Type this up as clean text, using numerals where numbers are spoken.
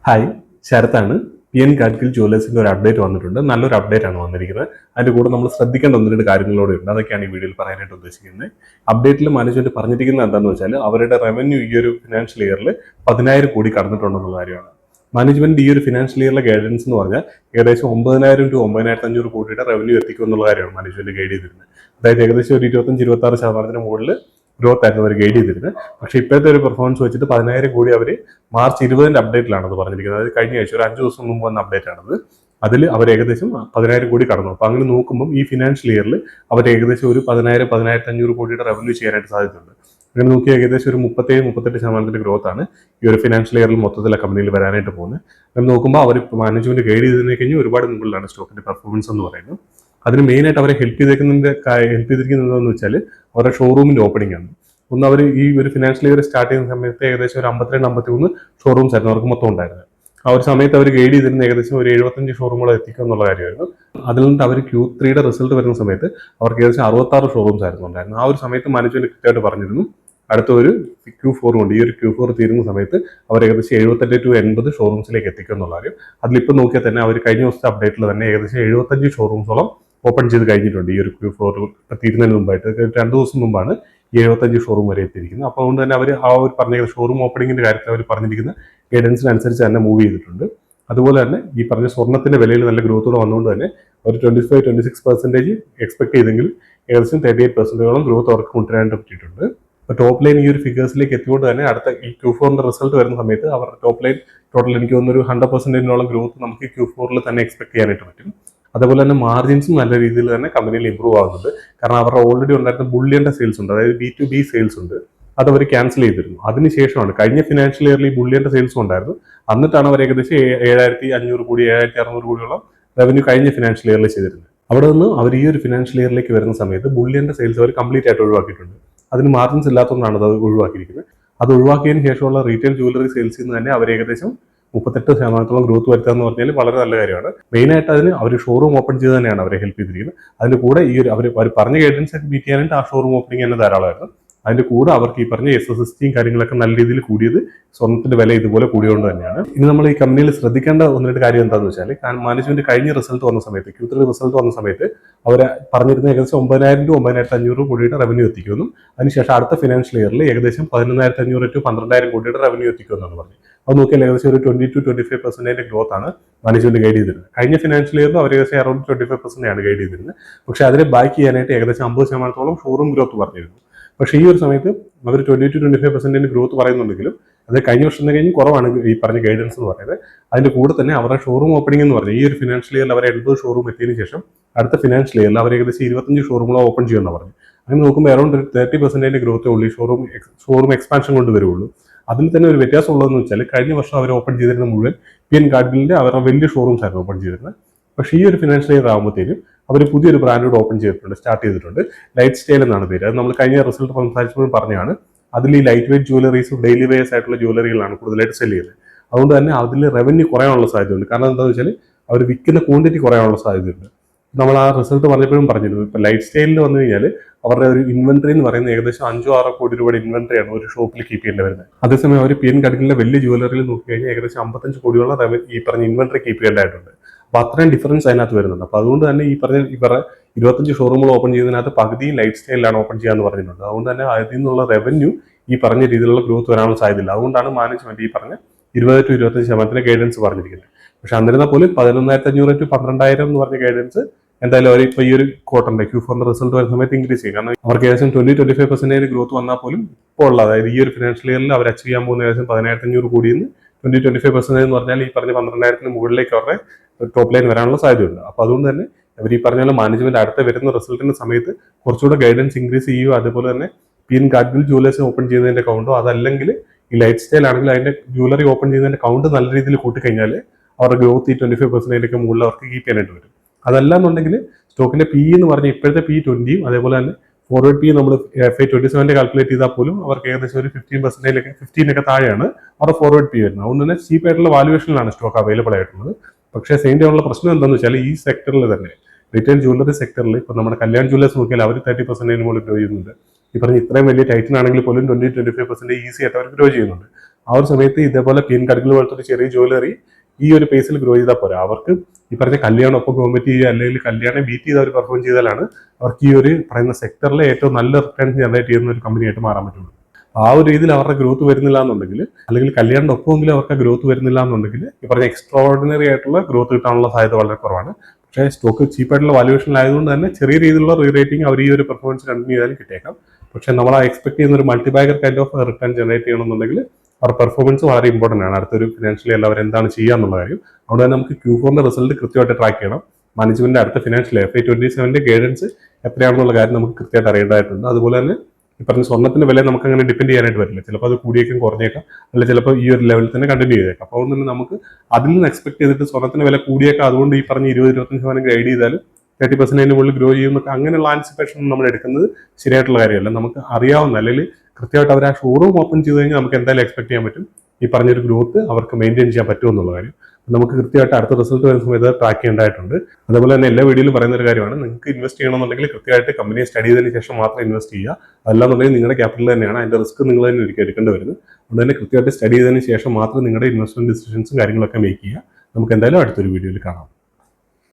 Hi, ശരത്താണ്. P N Gadgil ജുവലേഴ്സിന്റെ ഒരു update വന്നിട്ടുണ്ട്. നല്ലൊരു അപ്ഡേറ്റ് ആണ് വന്നിരിക്കുന്നത്. അതിന്റെ കൂടെ നമ്മൾ ശ്രദ്ധിക്കേണ്ട ഒന്ന് രണ്ട് കാര്യങ്ങളോടെ ഉണ്ട്. അതൊക്കെയാണ് ഈ വീഡിയോയിൽ പറയാനായിട്ട് ഉദ്ദേശിക്കുന്നത്. അപ്ഡേറ്റിൽ മാനേജ്മെന്റ് പറഞ്ഞിരിക്കുന്നത് എന്താണെന്ന് വെച്ചാൽ അവരുടെ റവന്യൂ ഈ ഒരു ഫിനാൻഷ്യൽ ഇയറിൽ 10,000 കോടി കടന്നിട്ടുണ്ടെന്നുള്ള കാര്യമാണ്. മാനേജ്മെന്റ് ഈ ഒരു ഫിനാൻഷ്യൽ ഇയറിലെ ഗൈഡൻസ് എന്ന് പറഞ്ഞാൽ ഏകദേശം 9,000 ടു 9,500 കോടിയുടെ റവന്യൂ എത്തിക്കും എന്നുള്ള കാര്യമാണ് മാനേജ്മെന്റ് ഗൈഡ് ചെയ്തിരുന്നത്. അതായത് ഏകദേശം ഒരു 25-26% മുകളിൽ ഗ്രോത്ത് ആയിരുന്നു അവർ ഗൈഡ് ചെയ്തിരുന്നത്. പക്ഷേ ഇപ്പോഴത്തെ ഒരു പെർഫോമൻസ് വെച്ചിട്ട് 10,000 കോടി അവർ മാർച്ച് 20 അപ്ഡേറ്റിലാണ് അത് പറഞ്ഞിരിക്കുന്നത്. അതായത് കഴിഞ്ഞ ആഴ്ച ഒരു 5 ദിവസം മുമ്പ് വന്ന അപ്ഡേറ്റ് ആണത്. അതിൽ അവർ ഏകദേശം 10,000 കോടി കടന്നു. അപ്പോൾ അങ്ങനെ നോക്കുമ്പോൾ ഈ ഫിനാൻഷ്യൽ ഇയറിൽ അവർ ഏകദേശം ഒരു 10,000-10,500 കോടിയുടെ റവന്യൂ ചെയ്യാനായിട്ട് സാധ്യതയുണ്ട്. അങ്ങനെ നോക്കിയാൽ ഏകദേശം ഒരു 37-38% ഗ്രോത്ത് ആണ് ഈ ഒരു ഫിനാൻഷ്യൽ ഇയറിൽ മൊത്തത്തിലെ കമ്പനിയിൽ വരാനായിട്ട് പോകുന്നത്. അങ്ങനെ നോക്കുമ്പോൾ അവർ മാനേജ്മെന്റ് ഗൈഡ് ചെയ്തതിനെ കഴിഞ്ഞ് ഒരുപാട് മുകളിലാണ് സ്റ്റോക്കിന്റെ പെർഫോമൻസ് എന്ന് പറയുന്നത്. അതിന് മെയിനായിട്ട് അവരെ ഹെൽപ്പ് ചെയ്തിരിക്കുന്നതെന്ന് വെച്ചാൽ അവരുടെ ഷോറൂമിന്റെ ഓപ്പണിംഗ് ആണ്. ഒന്ന് അവർ ഈ ഒരു ഫിനാൻഷ്യൽ ഇയർ സ്റ്റാർട്ട് ചെയ്യുന്ന സമയത്ത് ഏകദേശം ഒരു 52-53 ഷോറൂംസ് ആയിരുന്നു അവർക്ക് മൊത്തം ഉണ്ടായിരുന്നത്. ആ ഒരു സമയത്ത് അവർ ഗൈഡ് ചെയ്തിരുന്ന ഏകദേശം ഒരു 75 ഷോറൂമുകൾ എത്തിക്കുക എന്നുള്ള കാര്യമായിരുന്നു. അതിൽ നിന്ന് അവർ Q3 റിസൾട്ട് വരുന്ന സമയത്ത് അവർക്ക് ഏകദേശം 66 ഷോറൂംസ് ആയിരുന്നു ഉണ്ടായിരുന്നത്. ആ ഒരു സമയത്ത് മാനേജ്മെന്റ് കൃത്യമായിട്ട് പറഞ്ഞിരുന്നു അടുത്ത ഒരു Q4 ഉണ്ട്. ഈ ഒരു Q4 തീരുന്ന സമയത്ത് അവർ ഏകദേശം 78-80 ഷോറൂംസിലേക്ക് എത്തിക്കുക എന്നുള്ള കാര്യം. അതിലിപ്പോൾ നോക്കിയാൽ തന്നെ അവർ കഴിഞ്ഞ ദിവസത്തെ അപ്ഡേറ്റിൽ തന്നെ ഏകദേശം 75 ഷോറൂംസോളം ഓപ്പൺ ചെയ്ത് കഴിഞ്ഞിട്ടുണ്ട്. ഈ ഒരു Q4 തീരുന്നതിന് മുമ്പായിട്ട് 2 ദിവസം മുമ്പാണ് 75 ഷോറൂം വരെ എത്തിയിരിക്കുന്നത്. അപ്പോൾ അതുകൊണ്ട് തന്നെ അവർ ആ ഒരു പറഞ്ഞ ഷോറൂം ഓപ്പണിംഗിന്റെ കാര്യത്തിൽ അവർ പറഞ്ഞിരിക്കുന്ന ഗൈഡൻസിനനുസരിച്ച് തന്നെ മൂവ് ചെയ്തിട്ടുണ്ട്. അതുപോലെ തന്നെ ഈ പറഞ്ഞ സ്വർണ്ണത്തിന്റെ വിലയിൽ നല്ല ഗ്രോത്തോടെ വന്നുകൊണ്ട് തന്നെ ഒരു 25-26% എക്സ്പെക്ട് ചെയ്തെങ്കിൽ ഏകദേശം 38%ഓളം ഗ്രോത്ത് അവർക്ക് കൊണ്ടുവരാനായിട്ട് പറ്റിയിട്ടുണ്ട്. അപ്പോൾ ടോപ്പ് ലൈൻ ഈ ഒരു ഫിഗേഴ്സിലേക്ക് എത്തിക്കൊണ്ട് തന്നെ അടുത്ത ഈ Q4 റിസൾട്ട് വരുന്ന സമയത്ത് അവരുടെ ടോപ്പ് ലൈൻ ടോട്ടൽ എനിക്ക് തോന്നുന്നു ഒരു 100%ഓളം ഗ്രോത്ത് നമുക്ക് Q4 തന്നെ എക്സ്പെക്ട് ചെയ്യാനായിട്ട് പറ്റും. അതുപോലെ തന്നെ മാർജിൻസും നല്ല രീതിയിൽ തന്നെ കമ്പനിയിൽ ഇമ്പ്രൂവ് ആകുന്നുണ്ട്. കാരണം അവരുടെ ഓൾറെഡി ഉണ്ടായിരുന്ന ബുള്ളിയന്റെ സെയിൽസ് ഉണ്ട്, അതായത് B2B സെയിൽസ് ഉണ്ട്, അത് അവർ ക്യാൻസൽ ചെയ്തിരുന്നു. അതിനുശേഷമാണ് കഴിഞ്ഞ ഫിനാൻഷ്യൽ ഇയറിൽ ഈ ബുള്ളിയന്റെ സെയിൽസും ഉണ്ടായിരുന്നു. എന്നിട്ടാണ് അവർ ഏകദേശം 7,500 കോടി 7,600 കോടിയോളം റവന്യൂ കഴിഞ്ഞ ഫിനാൻഷ്യൽ ഇയറിൽ ചെയ്തിരുന്നത്. അവിടെ നിന്ന് അവർ ഈ ഒരു ഫിനാൻഷ്യൽ ഇയറിലേക്ക് വരുന്ന സമയത്ത് ബുള്ളിയന്റെ സെയിൽസ് അവർ കംപ്ലീറ്റ് ആയിട്ട് ഒഴിവാക്കിയിട്ടുണ്ട്. അതിന് മാർജിൻസ് ഇല്ലാത്തതുകൊണ്ടാണ് അത് ഒഴിവാക്കിയിരിക്കുന്നത്. അത് ഒഴിവാക്കിയതിന് ശേഷമുള്ള റീറ്റെയിൽ ജുവലറി സെയിൽസിൽ നിന്ന് തന്നെ അവർ ഏകദേശം 38% ഗ്രോത്ത് വരുത്തുക എന്ന് പറഞ്ഞാൽ വളരെ നല്ല കാര്യമാണ്. മെയിനായിട്ട് അതിന് അവർ ഷോറൂം ഓപ്പൺ ചെയ്ത് തന്നെയാണ് അവരെ ഹെൽപ്പ് ചെയ്തിരിക്കുന്നത്. അതിന്റെ കൂടെ ഈ ഒരു അവർ പറഞ്ഞ ഗൈഡൻസ് ഒക്കെ മീറ്റ് ചെയ്യാനായിട്ട് ആ ഷോറൂം ഓപ്പണിംഗ് തന്നെ ധാരാളമായിരുന്നു. അതിന്റെ കൂടെ അവർക്ക് ഈ പറഞ്ഞ SSSTയും കാര്യങ്ങളൊക്കെ നല്ല രീതിയിൽ കൂടിയത് സ്വർണ്ണത്തിന്റെ വില ഇതുപോലെ കൂടിയോണ്ട് തന്നെയാണ്. ഇനി നമ്മൾ ഈ കമ്പനിയിൽ ശ്രദ്ധിക്കേണ്ട ഒന്ന് രണ്ട് കാര്യം എന്താണെന്ന് വെച്ചാൽ മാനേജ്മെന്റ് കഴിഞ്ഞ റിസൾട്ട് വന്ന സമയത്ത് Q3 റിസൾട്ട് വന്ന സമയത്ത് അവർ പറഞ്ഞിരുന്ന ഏകദേശം 9,000-9,500 കോടിയുടെ റവന്യൂ എത്തിക്കുമെന്നും അതിനുശേഷം അടുത്ത ഫിനാൻഷ്യൽ ഇയറിൽ ഏകദേശം 11,500-12,000 കോടിയുടെ റവന്യൂ എത്തിക്കുമെന്നാണ് പറഞ്ഞത്. അത് നോക്കിയാൽ ഏകദേശം ഒരു 20-25% ഗ്രോത്ത് ആണ് മാനേജ്മെന്റ് ഗൈഡ് ചെയ്തിരുന്നത്. കഴിഞ്ഞ ഫിനാൻഷ്യൽ ഇയറിൽ അവർ ഏകദേശം അറൌണ്ട് 25% ആണ് ഗൈഡ് ചെയ്തിരുന്നത്. പക്ഷേ അതിനെ ബാക്ക് ചെയ്യാനായിട്ട് ഏകദേശം 50%ഓളം ഷോറൂം ഗ്രോത്ത് പറഞ്ഞിരുന്നു. പക്ഷേ ഈ ഒരു സമയത്ത് അവർ 20-25% ഗ്രോത്ത് പറയുന്നുണ്ടെങ്കിലും അത് കഴിഞ്ഞ വർഷം കഴിഞ്ഞ് കുറവാണ് ഈ പറഞ്ഞ ഗൈഡൻസ് എന്ന് പറയുന്നത്. അതിന്റെ കൂടെ തന്നെ അവരുടെ ഷോറൂം ഓപ്പണിംഗ് എന്ന് പറഞ്ഞാൽ ഈ ഒരു ഫിനാൻഷ്യൽ ഇയറിൽ അവർ 80 ഷോറൂം എത്തിയതിനു ശേഷം അടുത്ത ഫിനാൻഷ്യൽ ഇയറിൽ അവർ ഏകദേശം 25 ഷോറൂമുകൾ ഓപ്പൺ ചെയ്യുമെന്ന് പറഞ്ഞു. അങ്ങനെ നോക്കുമ്പോൾ അറൌണ്ട് 30% ഗ്രോത്തേ ഉള്ളൂ ഈ ഷോറൂം എക്സ്പാൻഷൻ കൊണ്ട് വരുള്ളൂ. അതിൽ തന്നെ ഒരു വ്യത്യാസം ഉള്ളതെന്ന് വെച്ചാൽ കഴിഞ്ഞ വർഷം അവർ ഓപ്പൺ ചെയ്തിരുന്ന മുഴുവൻ PN ഗാഡ്ഗിലിന്റെ അവരുടെ വലിയ ഷോറൂംസ് ആയിരുന്നു ഓപ്പൺ ചെയ്തിരുന്നത്. പക്ഷേ ഈ ഒരു ഫിനാൻഷ്യൽ ഇയർ ആകുമ്പോഴത്തേക്കും അവർ പുതിയൊരു ബ്രാൻഡ് ഓപ്പൺ ചെയ്തിട്ടുണ്ട്, സ്റ്റാർട്ട് ചെയ്തിട്ടുണ്ട്. ലൈറ്റ് സ്റ്റൈൽ എന്നാണ് പേര്. അത് നമ്മൾ കഴിഞ്ഞ റിസൾട്ട് സംസാരിച്ചപ്പോൾ പറഞ്ഞാണ്. അതിൽ ഈ ലൈറ്റ് വെയിറ്റ് ജുവലറീസും ഡെയിലി വെയേഴ്സ് ആയിട്ടുള്ള ജുവലറികളാണ് കൂടുതലായിട്ട് സെല് ചെയ്യുന്നത്. അതുകൊണ്ട് തന്നെ അതിൽ റവന്യൂ കുറയാനുള്ള സാധ്യതയുണ്ട്. കാരണം എന്താണെന്ന് വെച്ചാൽ അവർ വിൽക്കുന്ന ക്വാണ്ടിറ്റി കുറയാനുള്ള സാധ്യതയുണ്ട്. നമ്മൾ ആ റിസൾട്ട് പറഞ്ഞപ്പോഴും പറഞ്ഞിരുന്നു. ഇപ്പൊ ലൈഫ് സ്റ്റൈലിൽ വന്നു കഴിഞ്ഞാൽ അവരുടെ ഒരു ഇൻവെന്ററി എന്ന് പറയുന്നത് ഏകദേശം 5-6 കോടി രൂപയുടെ ഇൻവെന്ററിയാണ് ഒരു ഷോപ്പിൽ കീപ്പ് ചെയ്യേണ്ടി വരുന്നത്. അതേസമയം അവർ PN ഗാഡ്ഗിലിന്റെ വലിയ ജുവലറിയിൽ നോക്കി കഴിഞ്ഞാൽ ഏകദേശം 55 കോടിയോളം ഈ പറഞ്ഞ ഇൻവെന്ററി കീപ്പ് ചെയ്യേണ്ടതായിട്ടുണ്ട്. അപ്പൊ അത്രയും ഡിഫറൻസ് അതിനകത്ത് വരുന്നുണ്ട്. അപ്പൊ അതുകൊണ്ട് തന്നെ ഇവരുടെ 25 ഷോറൂമുകൾ ഓപ്പൺ ചെയ്യുന്നതിനകത്ത് പകുതിയും ലൈഫ് സ്റ്റൈലിലാണ് ഓപ്പൺ ചെയ്യാന്ന് പറഞ്ഞിട്ടുണ്ട്. അതുകൊണ്ട് തന്നെ അതിൽ നിന്നുള്ള റവന്യൂ ഈ പറഞ്ഞ രീതിയിലുള്ള ഗ്രോത്ത് വരാനുള്ള സാധ്യതയില്ല. അതുകൊണ്ടാണ് മാനേജ്മെന്റ് ഈ പറഞ്ഞ 20-25% ഗൈഡൻസ് പറഞ്ഞിരിക്കുന്നത്. പക്ഷെ എന്നിരുന്നാൽ പോലും 11,500-12,000 എന്ന് പറഞ്ഞ ഗൈഡൻസ് എന്തായാലും അവർ ഇപ്പൊ ഈ ഒരു ക്വാർട്ടറിന്റെ Q4 റിസൾട്ട് വരുന്ന സമയത്ത് ഇൻക്രീസ് ചെയ്യും. കാരണം അവർക്ക് ഏകദേശം 20-25% ഗ്രോത്ത് വന്നാൽ പോലും ഇപ്പോൾ ഉള്ള അതായത് ഈ ഒരു ഫിനാൻഷ്യൽ ഇയറിൽ അവർ അച്ചീവ് ചെയ്യാൻ പോകുന്ന ഏകദേശം 10,500 കോടിയിൽ നിന്ന് 20-25% എന്ന് പറഞ്ഞാൽ ഈ പറഞ്ഞ 12,000 മുകളിലേക്ക് അവരുടെ ടോപ്പ് ലൈൻ വരാനുള്ള സാധ്യതയുണ്ട്. അപ്പൊ അതുകൊണ്ട് തന്നെ അവർ ഈ പറഞ്ഞ മാനേജ്മെന്റ് അടുത്ത വരുന്ന റിസൾട്ടിന്റെ സമയത്ത് കുറച്ചുകൂടെ ഗൈഡൻസ് ഇൻക്രീസ് ചെയ്യുക. അതുപോലെ തന്നെ PN ഗാഡ്ഗിൽ ജുവലേഴ്സ് ഓപ്പൺ ചെയ്യുന്നതിന്റെ കൗണ്ടോ അതല്ലെങ്കിൽ ഈ ലൈഫ് സ്റ്റൈൽ ആണെങ്കിൽ അതിന്റെ ജുവലറി ഓപ്പൺ ചെയ്യുന്നതിന്റെ കൗണ്ട് നല്ല രീതിയിൽ കൂട്ടിക്കഴിഞ്ഞാൽ അവരുടെ ഗ്രോത്ത് ഈ 25% മുകളിൽ അവർക്ക് കീപ്പ് ചെയ്യാനായിട്ട് വരും. അതല്ല എന്നുണ്ടെങ്കിൽ സ്റ്റോക്കിന്റെ PE എന്ന് പറഞ്ഞാൽ ഇപ്പോഴത്തെ PE 20യും അതേപോലെ തന്നെ ഫോർവേഡ് PE നമ്മൾ FY27 കാൽക്കുലേറ്റ് ചെയ്താൽ പോലും അവർക്ക് ഏകദേശം ഒരു 15% താഴെയാണ് അവരുടെ ഫോർവേഡ് PE വരുന്നത്. അതുകൊണ്ട് തന്നെ ചീപ്പ് ആയിട്ടുള്ള വാല്യുവേഷനിലാണ് സ്റ്റോക്ക് അവൈലബിൾ ആയിട്ടുള്ളത്. പക്ഷേ സെയിം ടൈമുള്ള പ്രശ്നം എന്താണെന്ന് വെച്ചാൽ ഈ സെക്ടറിൽ തന്നെ റീറ്റെയിൽ ജുവലറി സെക്ടറിൽ ഇപ്പോൾ നമ്മുടെ കല്യാൺ ജുവലേഴ്സ് നോക്കിയാൽ അവർ 30% മുകളിൽ ഗ്രോ ചെയ്യുന്നുണ്ട്. ഈ പറഞ്ഞ ഇത്രയും വലിയ ടൈറ്റൻ ആണെങ്കിൽ പോലും 20-25% ഈസി ആയിട്ട് അവർ ഗ്രോ ചെയ്യുന്നുണ്ട്. ആ ഒരു സമയത്ത് ഇതേപോലെ പിൻ കടുക്കൽ പോലത്തെ ഒരു ചെറിയ ജ്വല്ലറി ഈ ഒരു പേസിൽ ഗ്രോ ചെയ്താൽ പോരാ. അവർക്ക് ഈ പറഞ്ഞ കല്യാണം ഒപ്പം കോമ്പറ്റ് ചെയ്യുക അല്ലെങ്കിൽ കല്യാണം ബീറ്റ് ചെയ്ത് അവർ പെർഫോം ചെയ്താലാണ് അവർക്ക് ഈ ഒരു പറയുന്ന സെക്ടറിലെ ഏറ്റവും നല്ല റിട്ടേൺ ജനറേറ്റ് ചെയ്യുന്ന ഒരു കമ്പനിയായിട്ട് മാറാൻ പറ്റുള്ളൂ. ആ ഒരു രീതിയിൽ അവരുടെ ഗ്രോത്ത് വരുന്നില്ല എന്നുണ്ടെങ്കിൽ, അല്ലെങ്കിൽ കല്യാണം ഒപ്പമെങ്കിലും അവർക്ക് ഗ്രോത്ത് വരുന്നില്ല എന്നുണ്ടെങ്കിൽ ഈ പറഞ്ഞ എക്സ്ട്രാordinary ആയിട്ടുള്ള ഗ്രോത്ത് കിട്ടാനുള്ള സാധ്യത വളരെ കുറവാണ്. പക്ഷേ സ്റ്റോക്ക് ചീപ്പായിട്ടുള്ള വാല്യൂഷനിലായതുകൊണ്ട് തന്നെ ചെറിയ രീതിയിലുള്ള റീ റേറ്റിംഗ് അവർ ഈ ഒരു പെർഫോമൻസ് കണ്ടിന്യൂ ചെയ്താലും കിട്ടിയേക്കാം. പക്ഷേ നമ്മൾ ആ എക്സ്പെക്ട് ചെയ്യുന്ന ഒരു multibagger kind of return generate ചെയ്യണമെന്നുണ്ടെങ്കിൽ അവർ പെർഫോമൻസ് വളരെ ഇമ്പോർട്ടൻ്റ് ആണ്. അടുത്തൊരു ഫിനാൻഷ്യലി അല്ല അവർ എന്താണ് ചെയ്യുക എന്നുള്ള കാര്യം. അതുകൊണ്ട് തന്നെ നമുക്ക് Q4 റിസൾട്ട് കൃത്യമായിട്ട് ട്രാക്ക് ചെയ്യണം. മാനേജ്മെന്റിന്റെ അടുത്ത ഫിനാൻഷ്യൽ FY27 ഗൈഡൻസ് എത്രയാണെന്നുള്ള കാര്യം നമുക്ക് കൃത്യമായിട്ട് അറിയേണ്ടതായിട്ടുണ്ട്. അതുപോലെ തന്നെ ഈ പറഞ്ഞ സ്വർണ്ണത്തിന്റെ വില നമുക്ക് അങ്ങനെ ഡിപ്പെൻഡ് ചെയ്യാനായിട്ട് വരില്ല. ചിലപ്പോൾ അത് കൂടിയേക്കും കുറഞ്ഞേക്കാം, അല്ലെങ്കിൽ ചിലപ്പോൾ ഈ ഒരു ലെവലിൽ തന്നെ കണ്ടിന്യൂ ചെയ്തേക്കാം. അപ്പോൾ അതുകൊണ്ട് തന്നെ നമുക്ക് അതിൽ നിന്ന് എക്സ്പെക്ട് ചെയ്തിട്ട് സ്വർണ്ണത്തിന്റെ വില കൂടിയേക്കാം, അതുകൊണ്ട് ഈ പറഞ്ഞ 20-25% ഗൈഡ് ചെയ്താലും 30% മുകളിൽ ഗ്രോ ചെയ്യുന്നൊക്കെ അങ്ങനെയുള്ള ആൻസിപ്പേഷൻ നമ്മൾ എടുക്കുന്നത് ശരിയായിട്ടുള്ള കാര്യമല്ല. നമുക്ക് അറിയാവുന്ന, അല്ലെങ്കിൽ കൃത്യമായിട്ട് അവർ ആ ഷോറൂം ഓപ്പൺ ചെയ്ത് കഴിഞ്ഞാൽ നമുക്ക് എന്തായാലും എക്സ്പെക്ട് ചെയ്യാൻ പറ്റും ഈ പറഞ്ഞൊരു ഗ്രോത്ത് അവർക്ക് മെയിൻറ്റെയിൻ ചെയ്യാൻ പറ്റും എന്നുള്ള കാര്യം. നമുക്ക് കൃത്യമായിട്ട് അടുത്ത റിസൾട്ട് വരുന്ന സമയത്ത് ട്രാക്ക് ചെയ്യേണ്ടതായിട്ടുണ്ട്. അതുപോലെ തന്നെ എല്ലാ വീഡിയോയിലും പറയുന്ന ഒരു കാര്യമാണ്, നിങ്ങൾക്ക് ഇൻവെസ്റ്റ് ചെയ്യണമെന്നുണ്ടെങ്കിൽ കൃത്യമായിട്ട് കമ്പനിയെ സ്റ്റഡി ചെയ്തതിന് ശേഷം മാത്രം ഇൻവെസ്റ്റ് ചെയ്യുക. അല്ലാന്നുണ്ടെങ്കിൽ നിങ്ങളുടെ ക്യാപിറ്റൽ തന്നെയാണ്, അതിന്റെ റിസ്ക് നിങ്ങൾ തന്നെ ഒരിക്കലും എടുക്കേണ്ടി വരുന്നത്. അതുകൊണ്ട് തന്നെ കൃത്യമായിട്ട് സ്റ്റഡി ചെയ്തതിന് ശേഷം മാത്രം നിങ്ങളുടെ ഇൻവെസ്റ്റ്മെന്റ് ഡിസിഷൻസും കാര്യങ്ങളൊക്കെ മേക്ക് ചെയ്യുക. നമുക്ക് എന്തായാലും അടുത്തൊരു വീഡിയോയിൽ കാണാം.